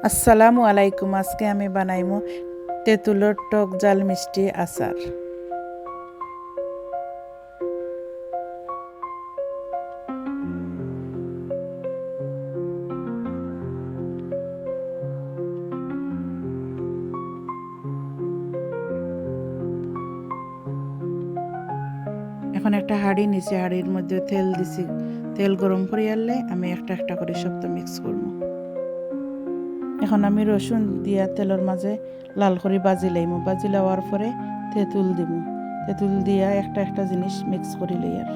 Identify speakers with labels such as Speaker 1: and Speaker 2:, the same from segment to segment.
Speaker 1: আসসালামু আলাইকুম। আজকে আমি বানাইমু তেঁতুলের টক জাল মিষ্টি আচার। এখন একটা হাঁড়ি নিচে, হাঁড়ির মধ্যে তেল দিছি। তেল গরম করে আনলে আমি একটা একটা করে সবটা মিক্স করবো। এখন আমি রসুন দিয়া তেলের মাঝে লাল করে বাজি লাইমু। বাজি লওয়ার পরে তেঁতুল দিমু। তেঁতুল দিয়া একটা একটা জিনিস মিক্স করে লই আর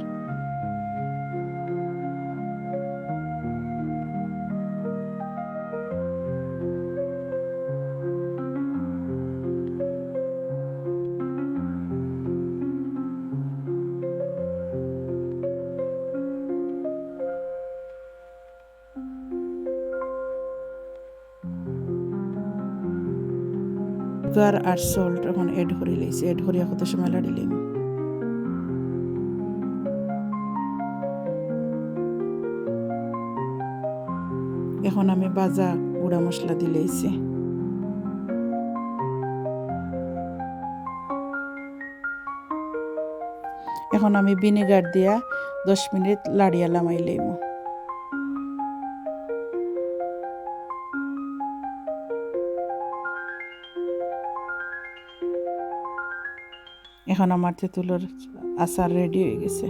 Speaker 1: সুগার আর সল্ট এখন এড করে লইছি। এড করিয়া কত সময় লাড়ি লইমু। এখন আমি বাজা গুঁড়া মশলা দিলেইছি। এখন আমি ভিনেগার দিয়া 10 মিনিট লাড়িয়া লামাই লইমু। এখন আমার তেঁতুলের আচার রেডি হয়ে গেছে।